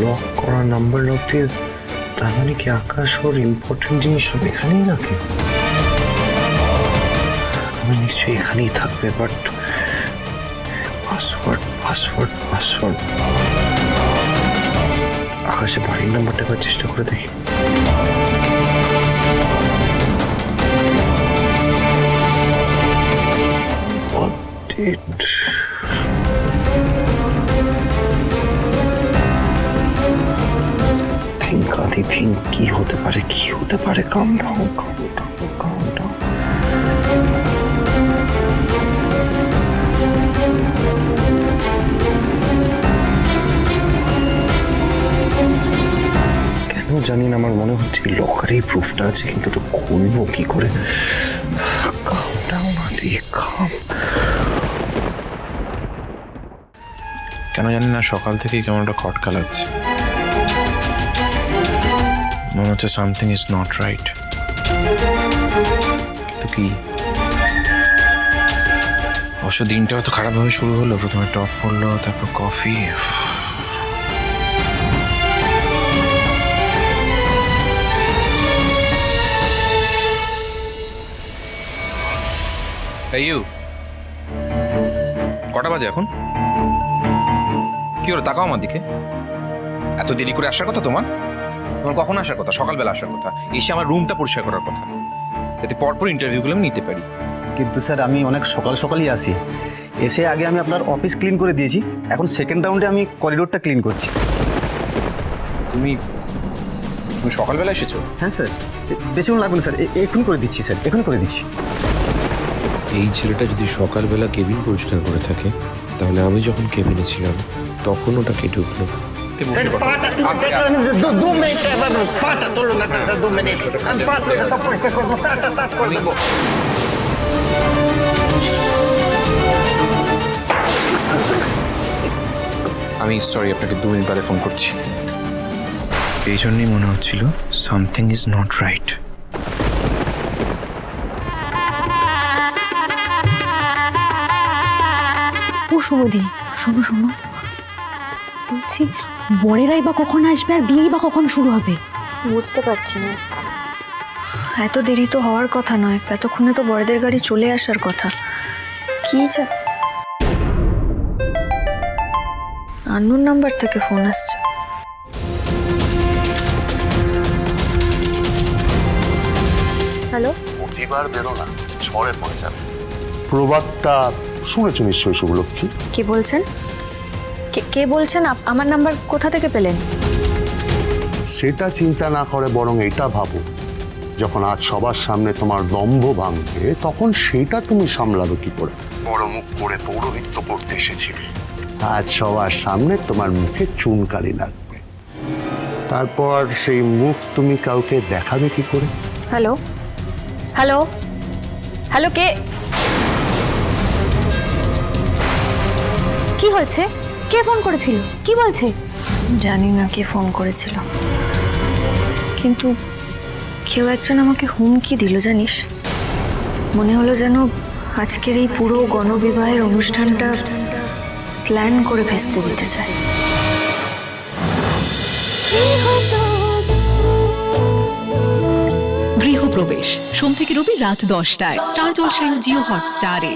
Lock করা number lock দিয়ে, তার মানে কি আকাশ ওর ইম্পর্টেন্ট জিনিস সব এখানেই রাখে? তুমি নিশ্চয়ই এখানেই থাকবে, বাট পাসওয়ার্ড পাসওয়ার্ড পাসওয়ার্ড। আকাশে বাড়ির নাম্বারটা একবার চেষ্টা করে দেখি। কি হতে পারে, কি হতে পারে? কাম ডাউন, কাম ডাউন, কাম ডাউন। কেন জানি না, আমার মনে হচ্ছে লকারেই প্রুফটা আছে, কিন্তু তো খুলবো কি করে? কাম ডাউন, আরে কাম। কেন জানি না সকাল থেকেই কেমন একটা খটকা লাগছে। মনে হচ্ছে সামথিং ইজ নট রাইট। কিন্তু কি? অবশ্য দিনটা তো খারাপভাবে শুরু হলো। প্রথমে টক পড়লো, তারপর কফি। কটা বাজে এখন? কি হলো, তাকাও আমার দিকে। এত দেরি করে আসার কথা তোমার? তোমার কখন আসার কথা? সকালবেলা আসার কথা। এসে আমার রুমটা পরিষ্কার করার কথা, যাতে পরপর ইন্টারভিউগুলো আমি নিতে পারি। কিন্তু স্যার আমি অনেক সকাল সকালই আসি। এসে আগে আমি আপনার অফিস ক্লিন করে দিয়েছি, এখন সেকেন্ড রাউন্ডে আমি করিডোরটা ক্লিন করছি। তুমি সকালবেলা এসেছো? হ্যাঁ স্যার, বেশিক্ষণ লাগবে না স্যার, এক্ষুনি করে দিচ্ছি স্যার, এক্ষুনি করে দিচ্ছি। এই ছেলেটা যদি সকালবেলা কেবিন পরিষ্কার করে থাকে, তাহলে আমি যখন কেবিনে ছিলাম তখন ওটা কেটে উঠলো। আমি সরি, আপনাকে 2 মিনিট বাদে ফোন করছি। এই জন্যই মনে হচ্ছিল সামথিং ইজ নট রাইট। ও সুমধি, শোনো শোনো, বলছি বরেরাই বা কখন আসবে আর বিয়েই বা কখন শুরু হবে? বুঝতে পারছি না। এত দেরি তো হওয়ার কথা নয়, এতক্ষণে তো বড়দের গাড়ি চলে আসার কথা। কি যা আননোন নাম্বার থেকে ফোন আসছে। হ্যালো, প্রতিবার বেরো না, ঝড়ে পড়ে যাবে। প্রবাদটা শুনেছো নিশ্চয়ই শুভলক্ষ্মী? কে বলছেন? কে বলছেন? আমার নাম্বার কোথা থেকে পেলেন? সেটা চিন্তা না করে বরং এটা ভাবো, যখন আজ সবার সামনে তোমার দম্ভ ভাঙবে, তখন সেটা তুমি সামলাবে কি করে? বড় মুখ করে পৌরোহিত্য করতে এসেছিলে, আজ সবার সামনে তোমার মুখে চুনকালি লাগবে, তারপর সেই মুখ তুমি কাউকে দেখাবে কি করে? হ্যালো হ্যালো হ্যালো, কে? কি হয়েছে? কে ফোন করেছিল? কি বলছে? জানি না কে ফোন করেছিল, কিন্তু কেউ একজন আমাকে হুমকি দিল জানিস। মনে হলো যেন আজকের এই পুরো গণবিবাহের অনুষ্ঠানটা প্ল্যান করে ভেস্তে দিতে চায়। গৃহপ্রবেশ সোম থেকে রবি রাত 10টায় স্টার জলসায় ও জিও হটস্টারে।